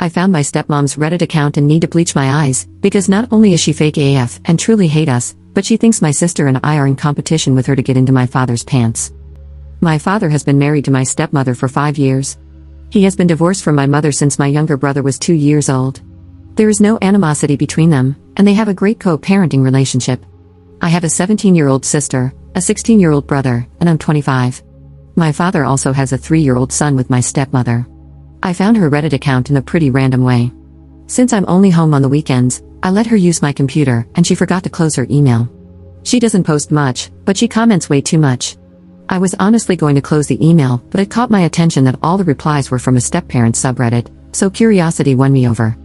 I found my stepmom's Reddit account and need to bleach my eyes, because not only is she fake AF and truly hate us, but she thinks my sister and I are in competition with her to get into my father's pants. My father has been married to my stepmother for 5 years. He has been divorced from my mother since my younger brother was 2 years old. There is no animosity between them, and they have a great co-parenting relationship. I have a 17-year-old sister, a 16-year-old brother, and I'm 25. My father also has a 3-year-old son with my stepmother. I found her Reddit account in a pretty random way. Since I'm only home on the weekends, I let her use my computer, and she forgot to close her email. She doesn't post much, but she comments way too much. I was honestly going to close the email, but it caught my attention that all the replies were from a step-parent subreddit, so curiosity won me over.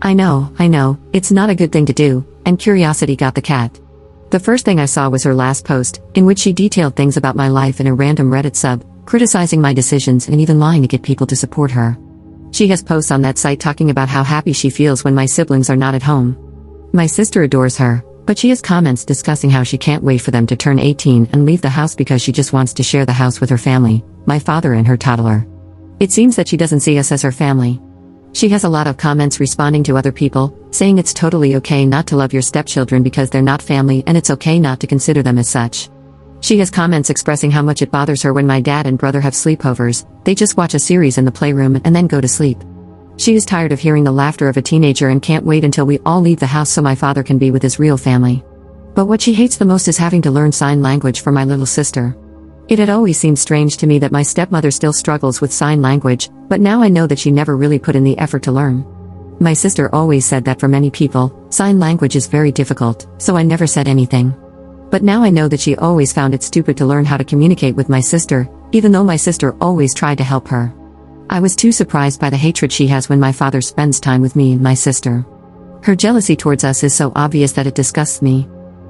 I know, it's not a good thing to do, and curiosity got the cat. The first thing I saw was her last post, in which she detailed things about my life in a random Reddit sub, criticizing my decisions and even lying to get people to support her. She has posts on that site talking about how happy she feels when my siblings are not at home. My sister adores her, but she has comments discussing how she can't wait for them to turn 18 and leave the house because she just wants to share the house with her family, my father and her toddler. It seems that she doesn't see us as her family. She has a lot of comments responding to other people, saying it's totally okay not to love your stepchildren because they're not family and it's okay not to consider them as such. She has comments expressing how much it bothers her when my dad and brother have sleepovers. They just watch a series in the playroom and then go to sleep. She is tired of hearing the laughter of a teenager and can't wait until we all leave the house so my father can be with his real family. But what she hates the most is having to learn sign language for my little sister. It had always seemed strange to me that my stepmother still struggles with sign language, but now I know that she never really put in the effort to learn. My sister always said that for many people, sign language is very difficult, so I never said anything. But now I know that she always found it stupid to learn how to communicate with my sister, even though my sister always tried to help her. I was too surprised by the hatred she has when my father spends time with me and my sister. Her jealousy towards us is so obvious that it disgusts me.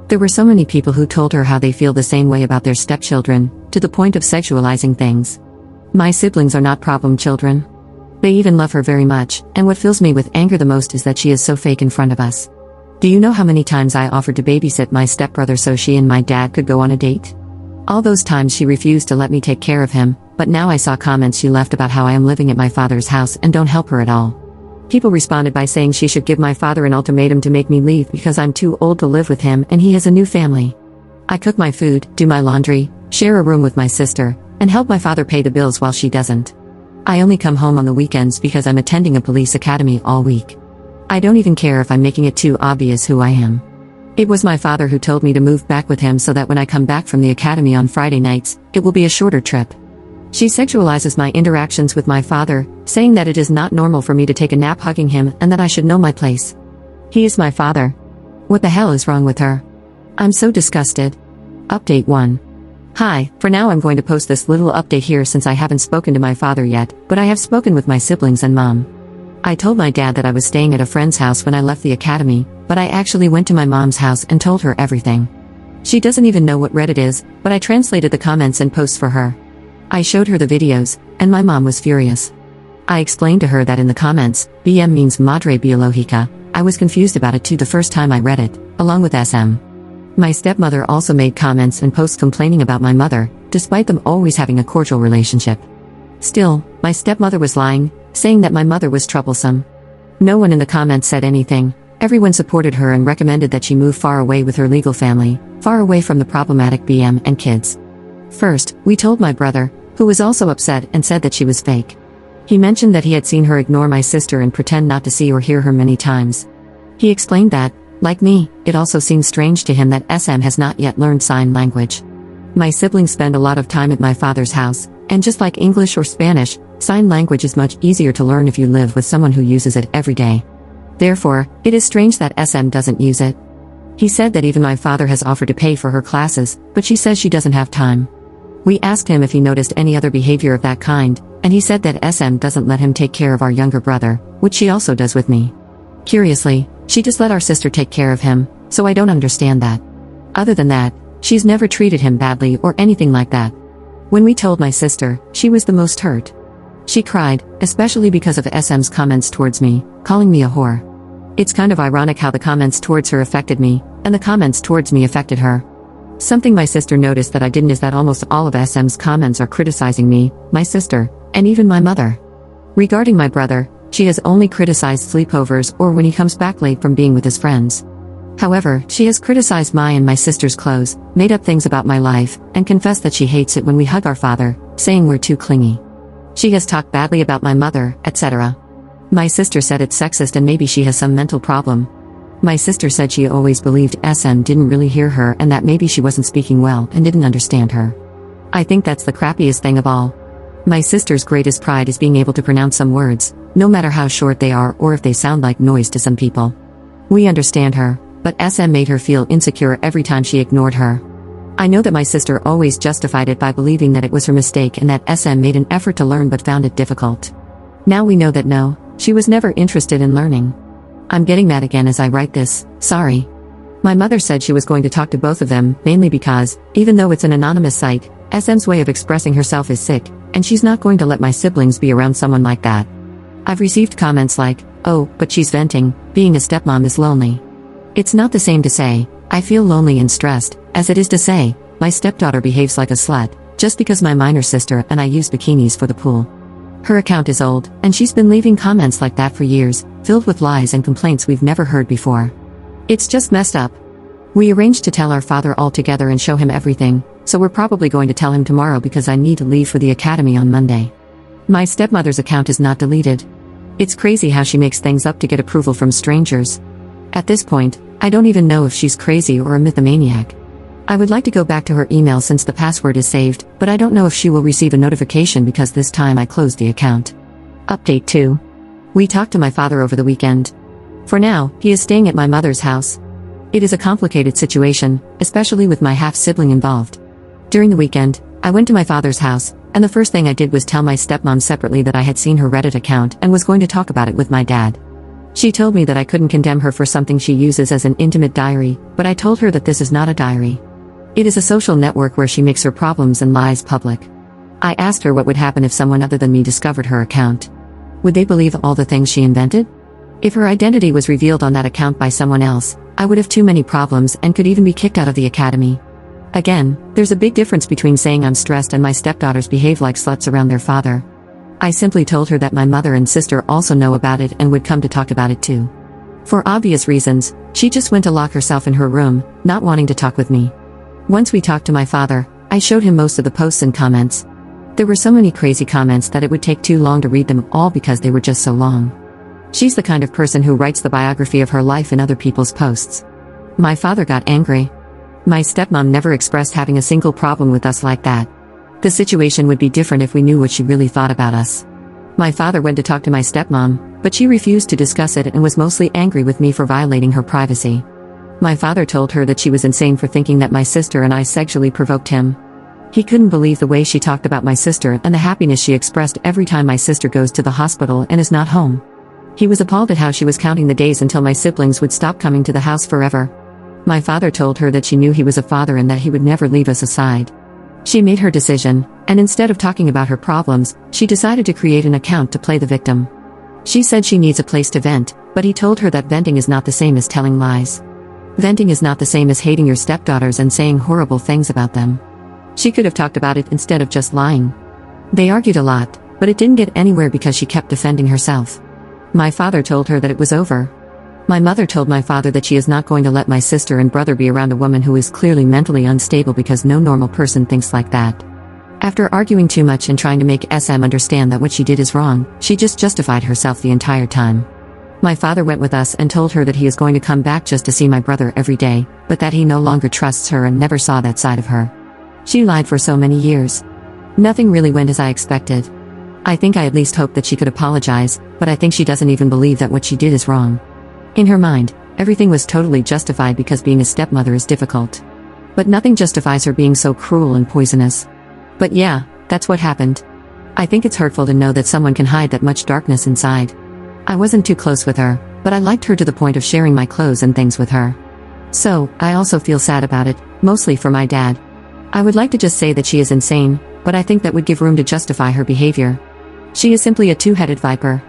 There were so many people who told her how they feel the same way about their stepchildren, to the point of sexualizing things. My siblings are not problem children. They even love her very much, and what fills me with anger the most is that she is so fake in front of us. Do you know how many times I offered to babysit my stepbrother so she and my dad could go on a date? All those times she refused to let me take care of him, but now I saw comments she left about how I am living at my father's house and don't help her at all. People responded by saying she should give my father an ultimatum to make me leave because I'm too old to live with him and he has a new family. I cook my food, do my laundry, share a room with my sister, and help my father pay the bills while she doesn't. I only come home on the weekends because I'm attending a police academy all week. I don't even care if I'm making it too obvious who I am. It was my father who told me to move back with him so that when I come back from the academy on Friday nights, it will be a shorter trip. She sexualizes my interactions with my father, saying that it is not normal for me to take a nap hugging him and that I should know my place. He is my father. What the hell is wrong with her? I'm so disgusted. Update 1. Hi, for now I'm going to post this little update here since I haven't spoken to my father yet, but I have spoken with my siblings and mom. I told my dad that I was staying at a friend's house when I left the academy, but I actually went to my mom's house and told her everything. She doesn't even know what Reddit is, but I translated the comments and posts for her. I showed her the videos, and my mom was furious. I explained to her that in the comments, BM means Madre Biológica. I was confused about it too the first time I read it, along with SM. My stepmother also made comments and posts complaining about my mother, despite them always having a cordial relationship. Still, my stepmother was lying, saying that my mother was troublesome. No one in the comments said anything. Everyone supported her and recommended that she move far away with her legal family, far away from the problematic BM and kids. First, we told my brother, who was also upset and said that she was fake. He mentioned that he had seen her ignore my sister and pretend not to see or hear her many times. He explained that, like me, it also seems strange to him that SM has not yet learned sign language. My siblings spend a lot of time at my father's house, and just like English or Spanish, sign language is much easier to learn if you live with someone who uses it every day. Therefore, it is strange that SM doesn't use it. He said that even my father has offered to pay for her classes, but she says she doesn't have time. We asked him if he noticed any other behavior of that kind, and he said that SM doesn't let him take care of our younger brother, which she also does with me. Curiously, she just let our sister take care of him, so I don't understand that. Other than that, she's never treated him badly or anything like that. When we told my sister, she was the most hurt. She cried, especially because of SM's comments towards me, calling me a whore. It's kind of ironic how the comments towards her affected me, and the comments towards me affected her. Something my sister noticed that I didn't is that almost all of SM's comments are criticizing me, my sister, and even my mother. Regarding my brother, She has only criticized sleepovers or when he comes back late from being with his friends. However, she has criticized my and my sister's clothes, made up things about my life, and confessed that she hates it when we hug our father, saying we're too clingy. She has talked badly about my mother, etc. My sister said it's sexist and maybe she has some mental problem. My sister said she always believed SM didn't really hear her and that maybe she wasn't speaking well and didn't understand her. I think that's the crappiest thing of all. My sister's greatest pride is being able to pronounce some words, no matter how short they are or if they sound like noise to some people. We understand her, but SM made her feel insecure every time she ignored her. I know that my sister always justified it by believing that it was her mistake and that SM made an effort to learn but found it difficult. Now we know that no, she was never interested in learning. I'm getting mad again as I write this, sorry. My mother said she was going to talk to both of them, mainly because, even though it's an anonymous site, SM's way of expressing herself is sick, and she's not going to let my siblings be around someone like that. I've received comments like, oh, but she's venting, being a stepmom is lonely. It's not the same to say, I feel lonely and stressed, as it is to say, my stepdaughter behaves like a slut, just because my minor sister and I use bikinis for the pool. Her account is old, and she's been leaving comments like that for years, filled with lies and complaints we've never heard before. It's just messed up. We arranged to tell our father all together and show him everything, so we're probably going to tell him tomorrow because I need to leave for the academy on Monday. My stepmother's account is not deleted. It's crazy how she makes things up to get approval from strangers. At this point, I don't even know if she's crazy or a mythomaniac. I would like to go back to her email since the password is saved, but I don't know if she will receive a notification because this time I closed the account. Update 2. We talked to my father over the weekend. For now, he is staying at my mother's house. It is a complicated situation, especially with my half-sibling involved. During the weekend, I went to my father's house, and the first thing I did was tell my stepmom separately that I had seen her Reddit account and was going to talk about it with my dad. She told me that I couldn't condemn her for something she uses as an intimate diary, but I told her that this is not a diary. It is a social network where she makes her problems and lies public. I asked her what would happen if someone other than me discovered her account. Would they believe all the things she invented? If her identity was revealed on that account by someone else, I would have too many problems and could even be kicked out of the academy. Again, there's a big difference between saying I'm stressed and my stepdaughters behave like sluts around their father. I simply told her that my mother and sister also know about it and would come to talk about it too. For obvious reasons, she just went to lock herself in her room, not wanting to talk with me. Once we talked to my father, I showed him most of the posts and comments. There were so many crazy comments that it would take too long to read them all because they were just so long. She's the kind of person who writes the biography of her life in other people's posts. My father got angry. My stepmom never expressed having a single problem with us like that. The situation would be different if we knew what she really thought about us. My father went to talk to my stepmom, but she refused to discuss it and was mostly angry with me for violating her privacy. My father told her that she was insane for thinking that my sister and I sexually provoked him. He couldn't believe the way she talked about my sister and the happiness she expressed every time my sister goes to the hospital and is not home. He was appalled at how she was counting the days until my siblings would stop coming to the house forever. My father told her that she knew he was a father and that he would never leave us aside. She made her decision, and instead of talking about her problems, she decided to create an account to play the victim. She said she needs a place to vent, but he told her that venting is not the same as telling lies. Venting is not the same as hating your stepdaughters and saying horrible things about them. She could have talked about it instead of just lying. They argued a lot, but it didn't get anywhere because she kept defending herself. My father told her that it was over. My mother told my father that she is not going to let my sister and brother be around a woman who is clearly mentally unstable because no normal person thinks like that. After arguing too much and trying to make SM understand that what she did is wrong, she just justified herself the entire time. My father went with us and told her that he is going to come back just to see my brother every day, but that he no longer trusts her and never saw that side of her. She lied for so many years. Nothing really went as I expected. I think I at least hoped that she could apologize, but I think she doesn't even believe that what she did is wrong. In her mind, everything was totally justified because being a stepmother is difficult. But nothing justifies her being so cruel and poisonous. But yeah, that's what happened. I think it's hurtful to know that someone can hide that much darkness inside. I wasn't too close with her, but I liked her to the point of sharing my clothes and things with her. So, I also feel sad about it, mostly for my dad. I would like to just say that she is insane, but I think that would give room to justify her behavior. She is simply a two-headed viper.